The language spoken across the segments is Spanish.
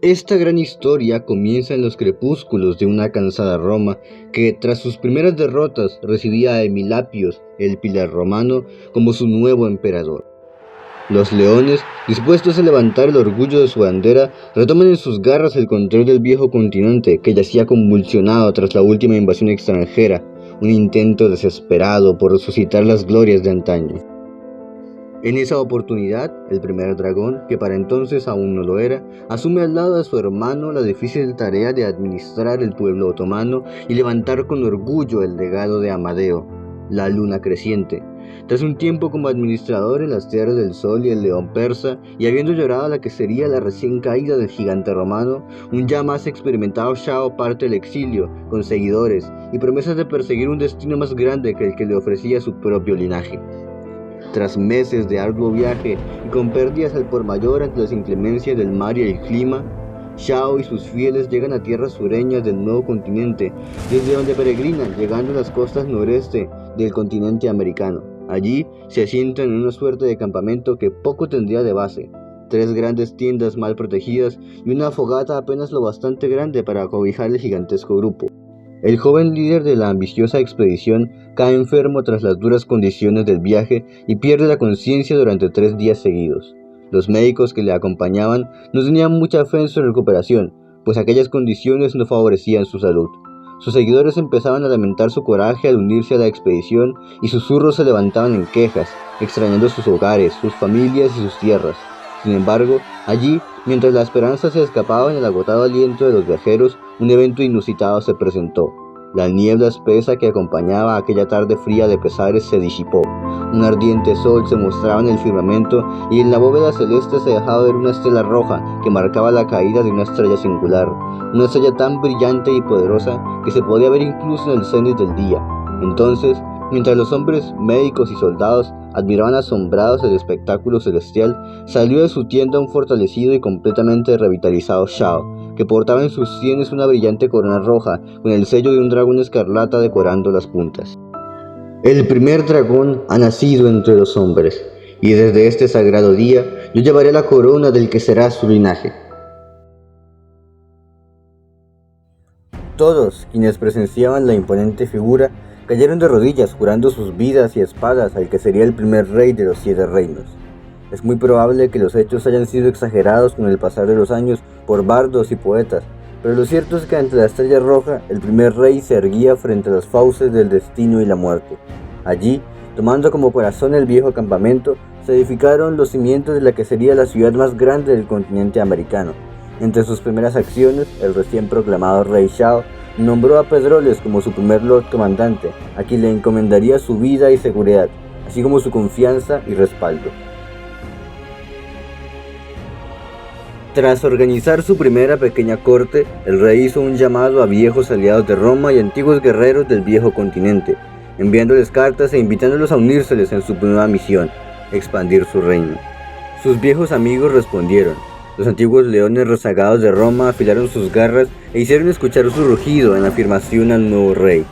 Esta gran historia comienza en los crepúsculos de una cansada Roma que, tras sus primeras derrotas, recibía a Emilapios, el Pilar romano, como su nuevo emperador. Los leones, dispuestos a levantar el orgullo de su bandera, retoman en sus garras el control del viejo continente que yacía convulsionado tras la última invasión extranjera, un intento desesperado por resucitar las glorias de antaño. En esa oportunidad, el primer dragón, que para entonces aún no lo era, asume al lado de su hermano la difícil tarea de administrar el pueblo otomano y levantar con orgullo el legado de Amadeo, la luna creciente. Tras un tiempo como administrador en las tierras del sol y el león persa, y habiendo llorado la que sería la recién caída del gigante romano, un ya más experimentado Shao parte al exilio, con seguidores y promesas de perseguir un destino más grande que el que le ofrecía su propio linaje. Tras meses de arduo viaje y con pérdidas al por mayor ante las inclemencias del mar y el clima, Shao y sus fieles llegan a tierras sureñas del nuevo continente, desde donde peregrinan llegando a las costas noreste del continente americano. Allí se asientan en una suerte de campamento que poco tendría de base, 3 grandes tiendas mal protegidas y una fogata apenas lo bastante grande para acobijar el gigantesco grupo. El joven líder de la ambiciosa expedición cae enfermo tras las duras condiciones del viaje y pierde la conciencia durante 3 días seguidos. Los médicos que le acompañaban no tenían mucha fe en su recuperación, pues aquellas condiciones no favorecían su salud. Sus seguidores empezaban a lamentar su coraje al unirse a la expedición y susurros se levantaban en quejas, extrañando sus hogares, sus familias y sus tierras. Sin embargo, allí, mientras la esperanza se escapaba en el agotado aliento de los viajeros, un evento inusitado se presentó. La niebla espesa que acompañaba aquella tarde fría de pesares se disipó. Un ardiente sol se mostraba en el firmamento y en la bóveda celeste se dejaba ver una estela roja que marcaba la caída de una estrella singular, una estrella tan brillante y poderosa que se podía ver incluso en el cenit del día. Entonces, mientras los hombres, médicos y soldados admiraban asombrados el espectáculo celestial, salió de su tienda un fortalecido y completamente revitalizado Shao, que portaba en sus sienes una brillante corona roja con el sello de un dragón escarlata decorando las puntas. El primer dragón ha nacido entre los hombres, y desde este sagrado día yo llevaré la corona del que será su linaje. Todos quienes presenciaban la imponente figura cayeron de rodillas jurando sus vidas y espadas al que sería el primer rey de los 7 reinos. Es muy probable que los hechos hayan sido exagerados con el pasar de los años por bardos y poetas, pero lo cierto es que ante la estrella roja el primer rey se erguía frente a las fauces del destino y la muerte. Allí, tomando como corazón el viejo campamento, se edificaron los cimientos de la que sería la ciudad más grande del continente americano. Entre sus primeras acciones, el recién proclamado rey Shao nombró a Pedroles como su primer Lord Comandante, a quien le encomendaría su vida y seguridad, así como su confianza y respaldo. Tras organizar su primera pequeña corte, el rey hizo un llamado a viejos aliados de Roma y antiguos guerreros del viejo continente, enviándoles cartas e invitándolos a unírseles en su nueva misión, expandir su reino. Sus viejos amigos respondieron. Los antiguos leones rezagados de Roma afilaron sus garras e hicieron escuchar su rugido en afirmación al nuevo rey.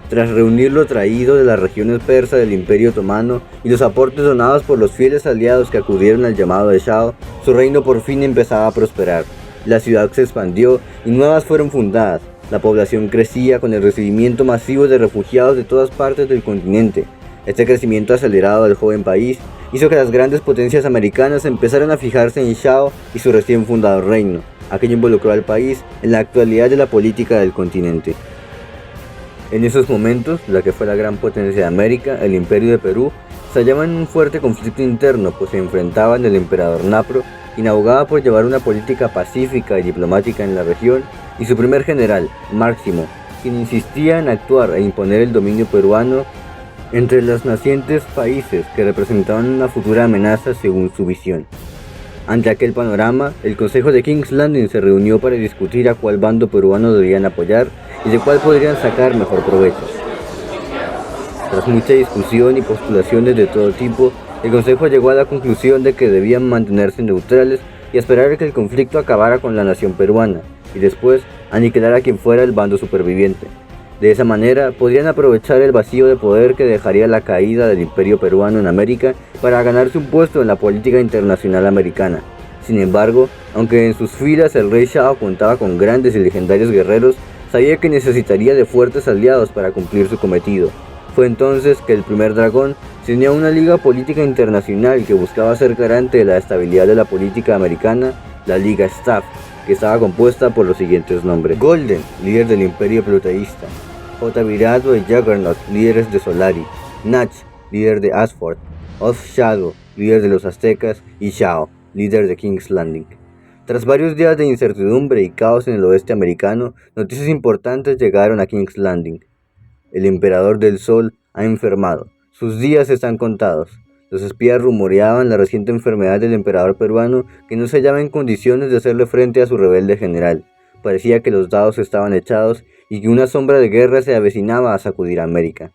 Tras reunir lo traído de las regiones persas del Imperio Otomano y los aportes donados por los fieles aliados que acudieron al llamado de Shao, su reino por fin empezaba a prosperar. La ciudad se expandió y nuevas fueron fundadas. La población crecía con el recibimiento masivo de refugiados de todas partes del continente. Este crecimiento acelerado del joven país hizo que las grandes potencias americanas empezaran a fijarse en Shao y su recién fundado reino. Aquello involucró al país en la actualidad de la política del continente. En esos momentos, la que fue la gran potencia de América, el Imperio de Perú, se hallaba en un fuerte conflicto interno, pues se enfrentaban el emperador Napro, quien abogaba por llevar una política pacífica y diplomática en la región, y su primer general, Máximo, quien insistía en actuar e imponer el dominio peruano entre los nacientes países que representaban una futura amenaza según su visión. Ante aquel panorama, el Consejo de King's Landing se reunió para discutir a cuál bando peruano debían apoyar y de cuál podrían sacar mejor provecho. Tras mucha discusión y postulaciones de todo tipo, el Consejo llegó a la conclusión de que debían mantenerse neutrales y esperar a que el conflicto acabara con la nación peruana, y después aniquilar a quien fuera el bando superviviente. De esa manera, podrían aprovechar el vacío de poder que dejaría la caída del imperio peruano en América para ganarse un puesto en la política internacional americana. Sin embargo, aunque en sus filas el rey Shao contaba con grandes y legendarios guerreros, sabía que necesitaría de fuertes aliados para cumplir su cometido. Fue entonces que el primer dragón se unió a una liga política internacional que buscaba ser garante de la estabilidad de la política americana, la Liga Staff, que estaba compuesta por los siguientes nombres: Golden, líder del Imperio Proteísta; J. Virado y Juggernaut, líderes de Solari; Nach, líder de Asford; Oath Shadow, líder de los aztecas; y Shao, líder de King's Landing. Tras varios días de incertidumbre y caos en el oeste americano, noticias importantes llegaron a King's Landing. El emperador del Sol ha enfermado. Sus días están contados. Los espías rumoreaban la reciente enfermedad del emperador peruano, que no se hallaba en condiciones de hacerle frente a su rebelde general. Parecía que los dados estaban echados y que una sombra de guerra se avecinaba a sacudir a América.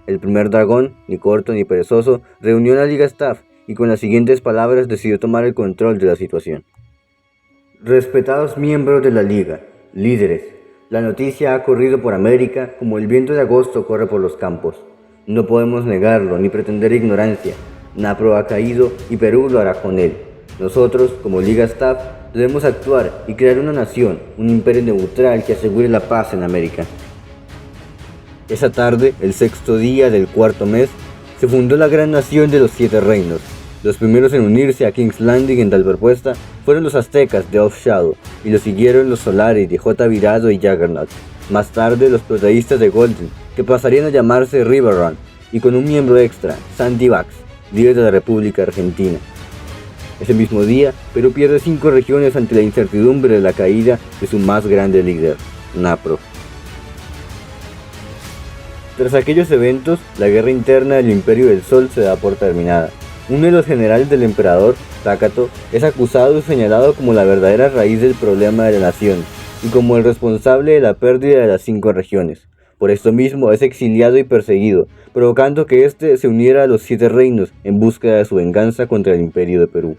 El primer dragón, ni corto ni perezoso, reunió a la Liga Staff y con las siguientes palabras decidió tomar el control de la situación. Respetados miembros de la Liga, líderes, la noticia ha corrido por América como el viento de agosto corre por los campos. No podemos negarlo ni pretender ignorancia. Napro ha caído y Perú lo hará con él. Nosotros, como Liga Staff, debemos actuar y crear una nación, un imperio neutral que asegure la paz en América. Esa tarde, el sexto día del cuarto mes, se fundó la gran nación de los 7 reinos. Los primeros en unirse a King's Landing en tal propuesta fueron los aztecas de Oath Shadow, y los siguieron los Solari de J. Virado y Juggernaut. Más tarde, los proteístas de Golden, que pasarían a llamarse Riverrun, y con un miembro extra, Sandy Bax, líder de la República Argentina. Ese mismo día, Perú pierde 5 regiones ante la incertidumbre de la caída de su más grande líder, Napro. Tras aquellos eventos, la guerra interna del Imperio del Sol se da por terminada. Uno de los generales del emperador, Takato, es acusado y señalado como la verdadera raíz del problema de la nación, y como el responsable de la pérdida de las 5 regiones. Por esto mismo es exiliado y perseguido, provocando que éste se uniera a los 7 reinos en búsqueda de su venganza contra el Imperio de Perú.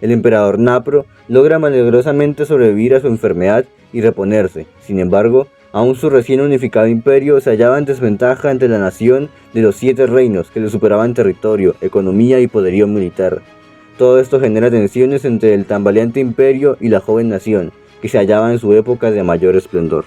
El emperador Napro logra milagrosamente sobrevivir a su enfermedad y reponerse. Sin embargo, aún su recién unificado imperio se hallaba en desventaja ante la nación de los 7 reinos que le superaban territorio, economía y poderío militar. Todo esto genera tensiones entre el tambaleante imperio y la joven nación, que se hallaba en su época de mayor esplendor.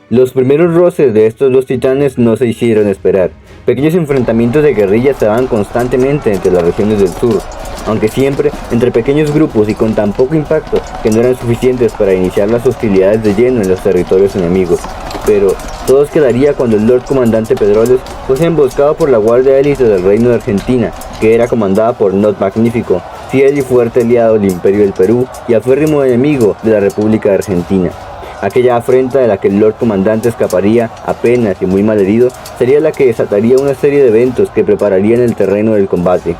Los primeros roces de estos 2 titanes no se hicieron esperar. Pequeños enfrentamientos de guerrillas se daban constantemente entre las regiones del sur, aunque siempre entre pequeños grupos y con tan poco impacto que no eran suficientes para iniciar las hostilidades de lleno en los territorios enemigos. Pero todo quedaría cuando el Lord Comandante Pedroles fuese emboscado por la guardia élite del Reino de Argentina, que era comandada por Not Magnífico, fiel y fuerte aliado del Imperio del Perú y aférrimo enemigo de la República de Argentina. Aquella afrenta de la que el Lord Comandante escaparía apenas y muy malherido sería la que desataría una serie de eventos que prepararían el terreno del combate.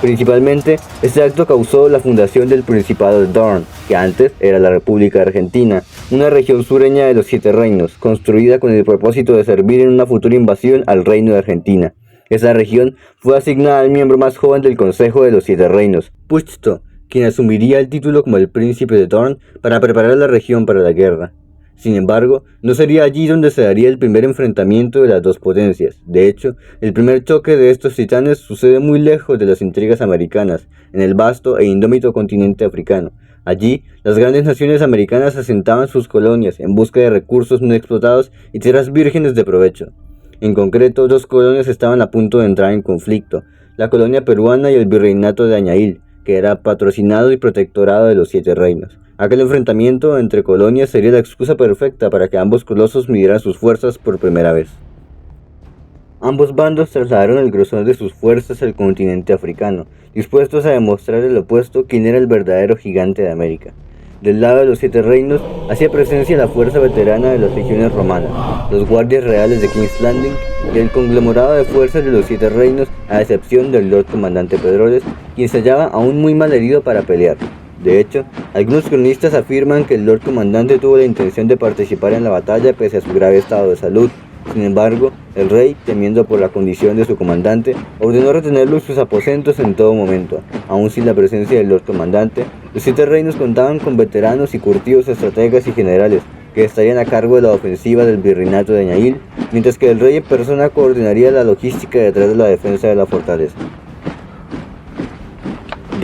Principalmente, este acto causó la fundación del Principado de Dorne, que antes era la República de Argentina, una región sureña de los 7 reinos, construida con el propósito de servir en una futura invasión al Reino de Argentina. Esa región fue asignada al miembro más joven del Consejo de los 7 reinos, Puchto, quien asumiría el título como el Príncipe de Dorne para preparar la región para la guerra. Sin embargo, no sería allí donde se daría el primer enfrentamiento de las 2 potencias. De hecho, el primer choque de estos titanes sucede muy lejos de las intrigas americanas, en el vasto e indómito continente africano. Allí, las grandes naciones americanas asentaban sus colonias en busca de recursos no explotados y tierras vírgenes de provecho. En concreto, 2 colonias estaban a punto de entrar en conflicto: la colonia peruana y el virreinato de Añail, que era patrocinado y protectorado de los 7 reinos. Aquel enfrentamiento entre colonias sería la excusa perfecta para que ambos colosos midieran sus fuerzas por primera vez. Ambos bandos trasladaron el grosor de sus fuerzas al continente africano, dispuestos a demostrar al opuesto quién era el verdadero gigante de América. Del lado de los 7 reinos, hacía presencia la fuerza veterana de las legiones romanas, los guardias reales de King's Landing y el conglomerado de fuerzas de los 7 reinos, a excepción del Lord Comandante Pedroles, quien se hallaba aún muy mal herido para pelear. De hecho, algunos cronistas afirman que el Lord Comandante tuvo la intención de participar en la batalla pese a su grave estado de salud. Sin embargo, el rey, temiendo por la condición de su comandante, ordenó retenerlo en sus aposentos en todo momento. Aún sin la presencia del Lord Comandante, los 7 reinos contaban con veteranos y curtidos estrategas y generales que estarían a cargo de la ofensiva del virreinato de Añail, mientras que el rey en persona coordinaría la logística detrás de la defensa de la fortaleza.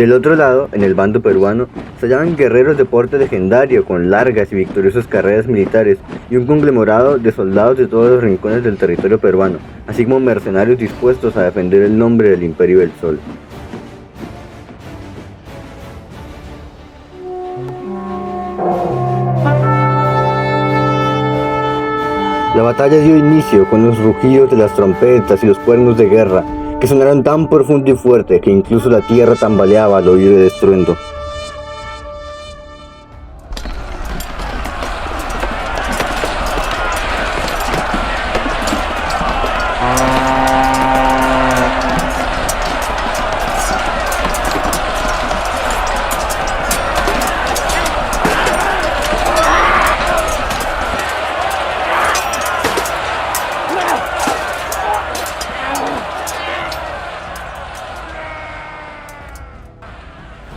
Del otro lado, en el bando peruano, se hallaban guerreros de porte legendario con largas y victoriosas carreras militares y un conglomerado de soldados de todos los rincones del territorio peruano, así como mercenarios dispuestos a defender el nombre del Imperio del Sol. La batalla dio inicio con los rugidos de las trompetas y los cuernos de guerra, que sonaron tan profundo y fuerte que incluso la tierra tambaleaba al oír el estruendo.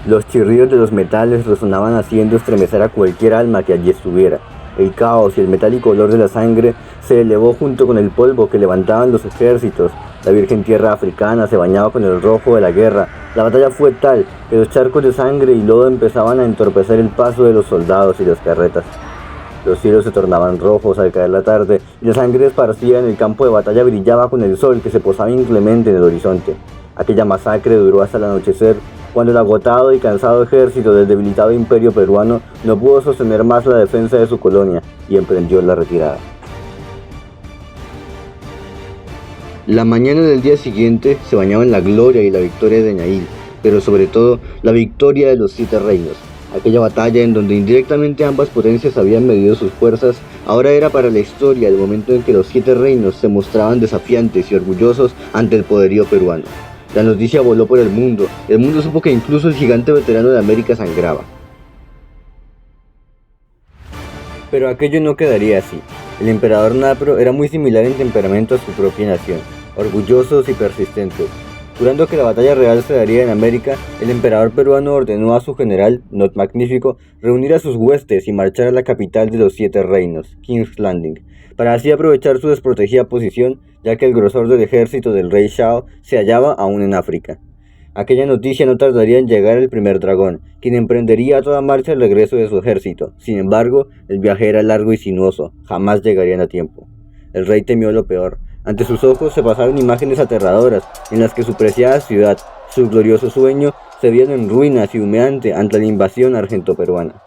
Los chirridos de los metales resonaban haciendo estremecer a cualquier alma que allí estuviera. El caos y el metálico olor de la sangre se elevó junto con el polvo que levantaban los ejércitos. La virgen tierra africana se bañaba con el rojo de la guerra. La batalla fue tal que los charcos de sangre y lodo empezaban a entorpecer el paso de los soldados y las carretas. Los cielos se tornaban rojos al caer la tarde y la sangre esparcida en el campo de batalla brillaba con el sol que se posaba inclemente en el horizonte. Aquella masacre duró hasta el anochecer, cuando el agotado y cansado ejército del debilitado imperio peruano no pudo sostener más la defensa de su colonia y emprendió la retirada. La mañana del día siguiente se bañaba en la gloria y la victoria de Ñail, pero sobre todo la victoria de los 7 reinos. Aquella batalla en donde indirectamente ambas potencias habían medido sus fuerzas, ahora era para la historia el momento en que los 7 reinos se mostraban desafiantes y orgullosos ante el poderío peruano. La noticia voló por el mundo supo que incluso el gigante veterano de América sangraba. Pero aquello no quedaría así. El emperador Napro era muy similar en temperamento a su propia nación, orgullosos y persistentes. Jurando que la batalla real se daría en América, el emperador peruano ordenó a su general, Not Magnífico, reunir a sus huestes y marchar a la capital de los 7 reinos, King's Landing, para así aprovechar su desprotegida posición, ya que el grosor del ejército del rey Shao se hallaba aún en África. Aquella noticia no tardaría en llegar al primer dragón, quien emprendería a toda marcha el regreso de su ejército. Sin embargo, el viaje era largo y sinuoso, jamás llegarían a tiempo. El rey temió lo peor. Ante sus ojos se pasaron imágenes aterradoras, en las que su preciada ciudad, su glorioso sueño, se vieron en ruinas y humeante ante la invasión argento-peruana.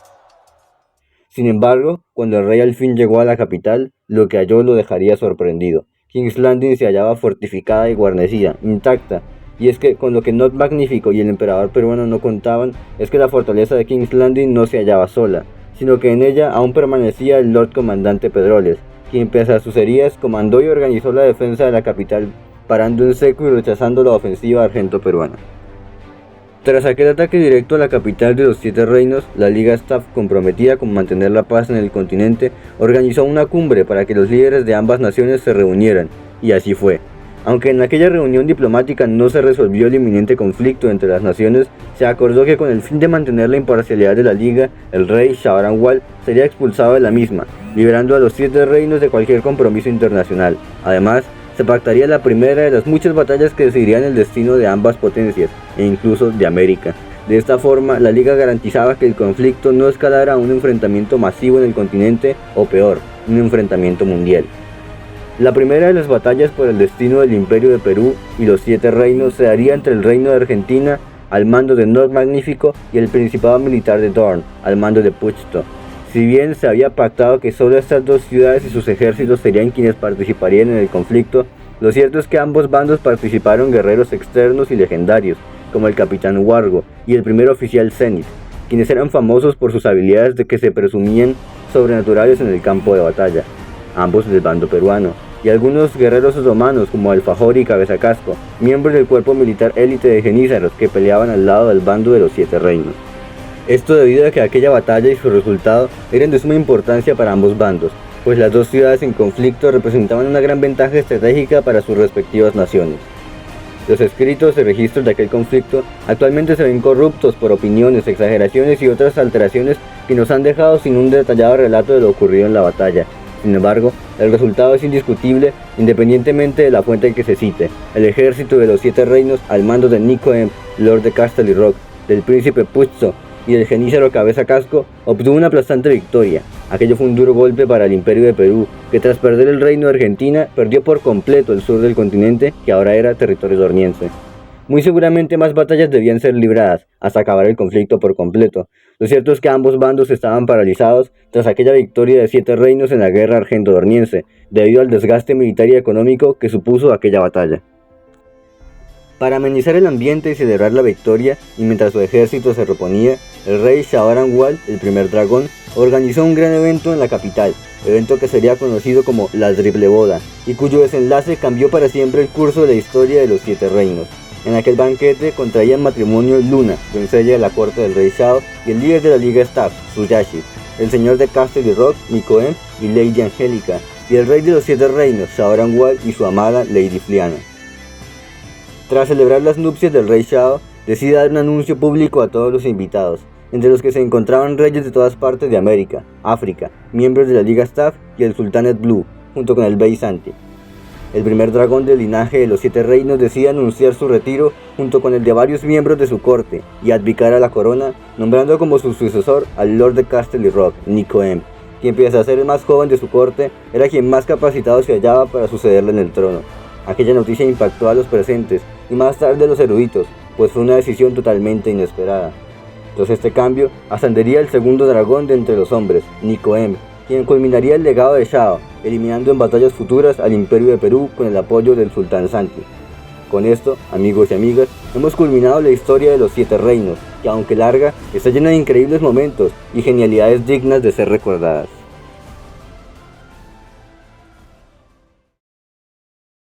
Sin embargo, cuando el rey al fin llegó a la capital, lo que halló lo dejaría sorprendido. King's Landing se hallaba fortificada y guarnecida, intacta, y es que con lo que Not Magnífico y el emperador peruano no contaban, es que la fortaleza de King's Landing no se hallaba sola, sino que en ella aún permanecía el Lord Comandante Pedroles, quien pese a sus heridas comandó y organizó la defensa de la capital, parando en seco y rechazando la ofensiva argento-peruana. Tras aquel ataque directo a la capital de los 7 reinos, la Liga Staff, comprometida con mantener la paz en el continente, organizó una cumbre para que los líderes de ambas naciones se reunieran, y así fue. Aunque en aquella reunión diplomática no se resolvió el inminente conflicto entre las naciones, se acordó que con el fin de mantener la imparcialidad de la Liga, el rey Shabaranwal sería expulsado de la misma, liberando a los 7 reinos de cualquier compromiso internacional. Además, se pactaría la primera de las muchas batallas que decidirían el destino de ambas potencias, e incluso de América. De esta forma, la Liga garantizaba que el conflicto no escalara a un enfrentamiento masivo en el continente, o peor, un enfrentamiento mundial. La primera de las batallas por el destino del Imperio de Perú y los 7 reinos se daría entre el Reino de Argentina, al mando de Not Magnífico, y el Principado Militar de Dorn, al mando de Puchto. Si bien se había pactado que solo estas 2 ciudades y sus ejércitos serían quienes participarían en el conflicto, lo cierto es que ambos bandos participaron guerreros externos y legendarios, como el Capitán Wargo y el primer oficial Zenith, quienes eran famosos por sus habilidades de que se presumían sobrenaturales en el campo de batalla, ambos del bando peruano, y algunos guerreros otomanos como Alfajor y Cabeza Casco, miembros del cuerpo militar élite de Genízaros que peleaban al lado del bando de los 7 reinos. Esto debido a que aquella batalla y su resultado eran de suma importancia para ambos bandos, pues las 2 ciudades en conflicto representaban una gran ventaja estratégica para sus respectivas naciones. Los escritos y registros de aquel conflicto actualmente se ven corruptos por opiniones, exageraciones y otras alteraciones que nos han dejado sin un detallado relato de lo ocurrido en la batalla. Sin embargo, el resultado es indiscutible independientemente de la fuente en que se cite. El ejército de los 7 reinos, al mando de Nico M., Lord de Castle y Rock, del príncipe Puzo y del genízaro Cabeza Casco, obtuvo una aplastante victoria. Aquello fue un duro golpe para el Imperio de Perú, que tras perder el reino de Argentina, perdió por completo el sur del continente, que ahora era territorio dorniense. Muy seguramente más batallas debían ser libradas, hasta acabar el conflicto por completo. Lo cierto es que ambos bandos estaban paralizados tras aquella victoria de 7 reinos en la guerra argento-dorniense, debido al desgaste militar y económico que supuso aquella batalla. Para amenizar el ambiente y celebrar la victoria, y mientras su ejército se reponía, el rey Shaoranwal, el primer dragón, organizó un gran evento en la capital, evento que sería conocido como la Triple Boda, y cuyo desenlace cambió para siempre el curso de la historia de los 7 reinos. En aquel banquete contraían matrimonio Luna, doncella de la corte del rey Shao, y el líder de la Liga Staff, Tsuyashi, el señor de Castle Rock, Nikoem, y Lady Angélica, y el rey de los 7 reinos, Shaoranwal, y su amada Lady Fliana. Tras celebrar las nupcias del rey Shao, decide dar un anuncio público a todos los invitados, entre los que se encontraban reyes de todas partes de América, África, miembros de la Liga Staff y el Sultanet Blue, junto con el Bey Santi. El primer dragón del linaje de los 7 reinos decide anunciar su retiro junto con el de varios miembros de su corte y abdicar a la corona, nombrando como su sucesor al Lord de Castle Rock, Nikoem, quien pese a ser el más joven de su corte, era quien más capacitado se hallaba para sucederle en el trono. Aquella noticia impactó a los presentes y más tarde a los eruditos, pues fue una decisión totalmente inesperada. Tras este cambio, ascendería el segundo dragón de entre los hombres, Nikoem, quien culminaría el legado de Shao, eliminando en batallas futuras al Imperio de Perú con el apoyo del Sultán Santi. Con esto, amigos y amigas, hemos culminado la historia de los 7 reinos, que aunque larga, está llena de increíbles momentos y genialidades dignas de ser recordadas.